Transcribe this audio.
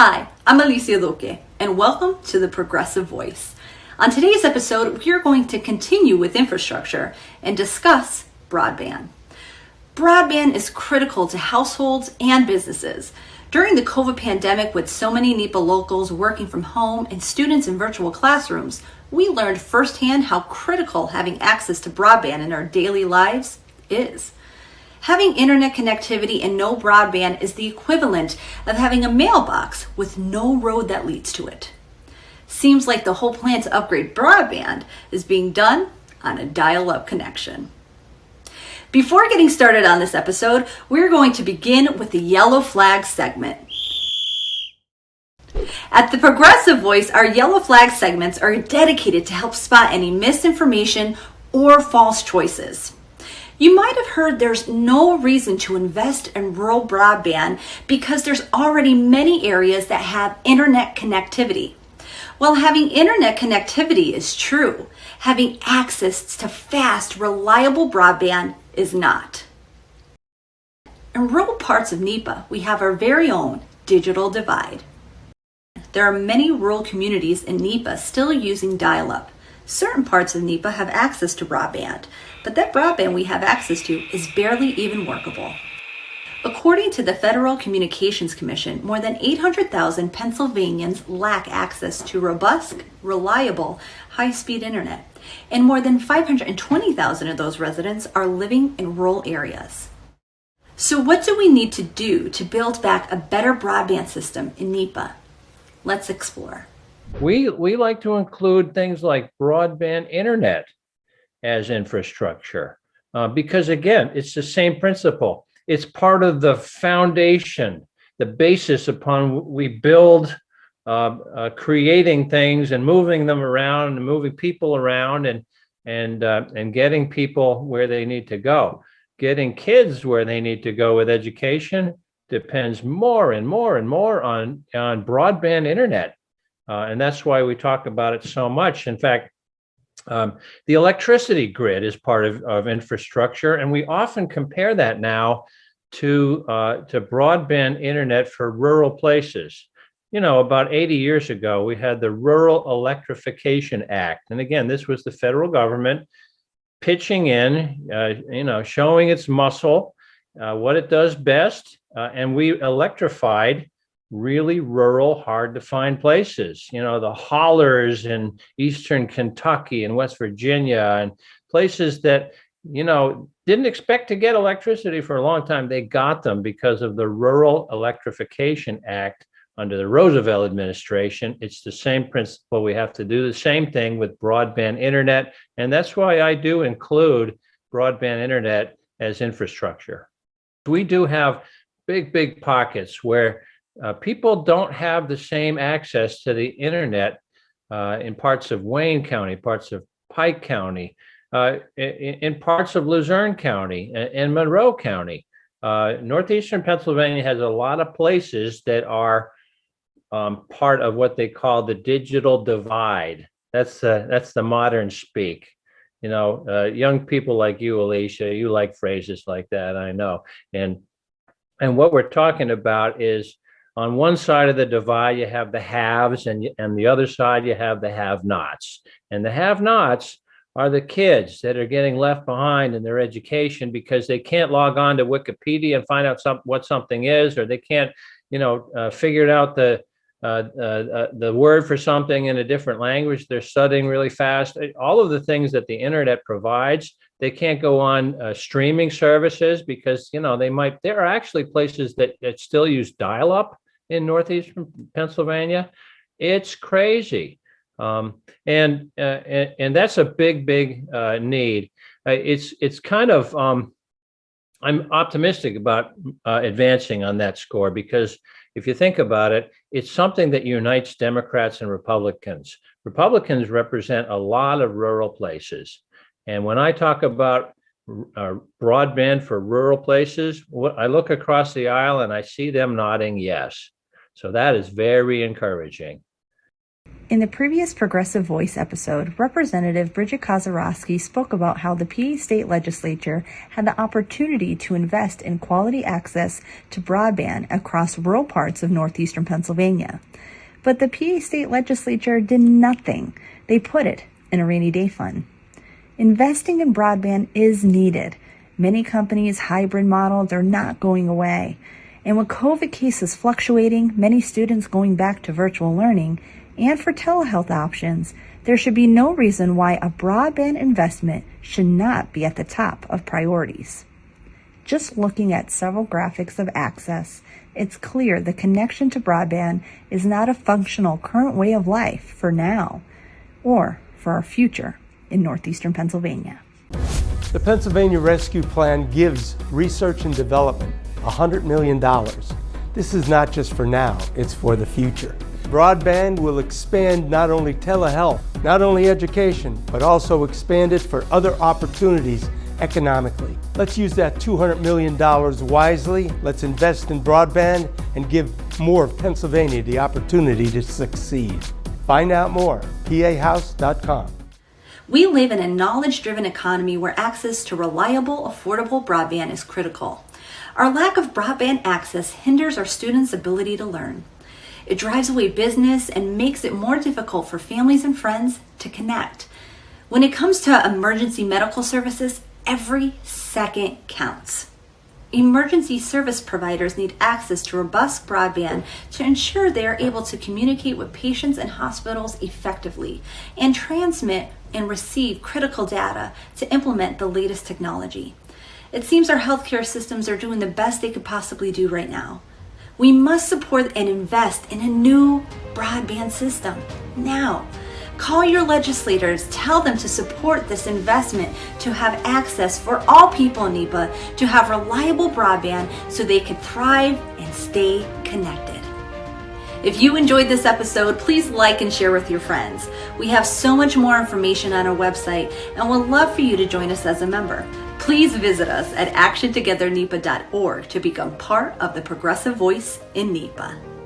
Hi, I'm Alicia Duque, and welcome to The Progressive Voice. On today's episode, we are going to continue with infrastructure and discuss broadband. Broadband is critical to households and businesses. During the COVID pandemic, with so many NEPA locals working from home and students in virtual classrooms, we learned firsthand how critical having access to broadband in our daily lives is. Having internet connectivity and no broadband is the equivalent of having a mailbox with no road that leads to it. Seems like the whole plan to upgrade broadband is being done on a dial-up connection. Before getting started on this episode, we're going to begin with the yellow flag segment. At The Progressive Voice, our yellow flag segments are dedicated to help spot any misinformation or false choices. You might have heard there's no reason to invest in rural broadband because there's already many areas that have internet connectivity. While having internet connectivity is true, having access to fast, reliable broadband is not. In rural parts of NEPA, we have our very own digital divide. There are many rural communities in NEPA still using dial-up. Certain parts of NEPA have access to broadband, but that broadband we have access to is barely even workable. According to the Federal Communications Commission, more than 800,000 Pennsylvanians lack access to robust, reliable, high-speed internet, and more than 520,000 of those residents are living in rural areas. So what do we need to do to build back a better broadband system in NEPA? Let's explore. We like to include things like broadband internet as infrastructure because, again, it's the same principle. It's part of the foundation, the basis upon we build creating things and moving them around and moving people around and getting people where they need to go. Getting kids where they need to go with education depends more and more and more on broadband internet. And that's why we talk about it so much. In fact, the electricity grid is part of infrastructure, and we often compare that now to broadband internet for rural places. You know, about 80 years ago, we had the Rural Electrification Act. And again, this was the federal government pitching in, showing its muscle, what it does best. And we electrified really rural, hard to find places, the hollers in Eastern Kentucky and West Virginia and places that, didn't expect to get electricity for a long time. They got them because of the Rural Electrification Act under the Roosevelt administration. It's the same principle. We have to do the same thing with broadband internet. And that's why I do include broadband internet as infrastructure. We do have big pockets where people don't have the same access to the internet in parts of Wayne County, parts of Pike County, in parts of Luzerne County and Monroe County. Northeastern Pennsylvania has a lot of places that are part of what they call the digital divide. That's the modern speak. Young people like you, Alicia, you like phrases like that, I know. And what we're talking about is, on one side of the divide, you have the haves, and the other side, you have the have-nots. And the have-nots are the kids that are getting left behind in their education because they can't log on to Wikipedia and find out what something is, or they can't, figure out the word for something in a different language. They're studying really fast. All of the things that the internet provides, they can't go on streaming services because, there are actually places that still use dial-up in northeastern Pennsylvania. It's crazy. And that's a big need. It's kind of, I'm optimistic about advancing on that score because if you think about it, it's something that unites Democrats and Republicans. Republicans represent a lot of rural places. And when I talk about broadband for rural places, I look across the aisle and I see them nodding yes. So that is very encouraging. In the previous Progressive Voice episode, Representative Bridget Kozarowski spoke about how the PA State Legislature had the opportunity to invest in quality access to broadband across rural parts of northeastern Pennsylvania. But the PA State Legislature did nothing. They put it in a rainy day fund. Investing in broadband is needed. Many companies' hybrid models are not going away. And with COVID cases fluctuating, many students going back to virtual learning, and for telehealth options, there should be no reason why a broadband investment should not be at the top of priorities. Just looking at several graphics of access, it's clear the connection to broadband is not a functional current way of life for now or for our future in northeastern Pennsylvania. The Pennsylvania Rescue Plan gives research and development $100 million. This is not just for now, it's for the future. Broadband will expand not only telehealth, not only education, but also expand it for other opportunities economically. Let's use that $200 million wisely. Let's invest in broadband and give more of Pennsylvania the opportunity to succeed. Find out more, pahouse.com. We live in a knowledge-driven economy where access to reliable, affordable broadband is critical. Our lack of broadband access hinders our students' ability to learn. It drives away business and makes it more difficult for families and friends to connect. When it comes to emergency medical services, every second counts. Emergency service providers need access to robust broadband to ensure they are able to communicate with patients and hospitals effectively and transmit and receive critical data to implement the latest technology. It seems our healthcare systems are doing the best they could possibly do right now. We must support and invest in a new broadband system now. Call your legislators, tell them to support this investment to have access for all people in NEPA to have reliable broadband so they can thrive and stay connected. If you enjoyed this episode, please like and share with your friends. We have so much more information on our website and would love for you to join us as a member. Please visit us at actiontogethernepa.org to become part of the progressive voice in NEPA.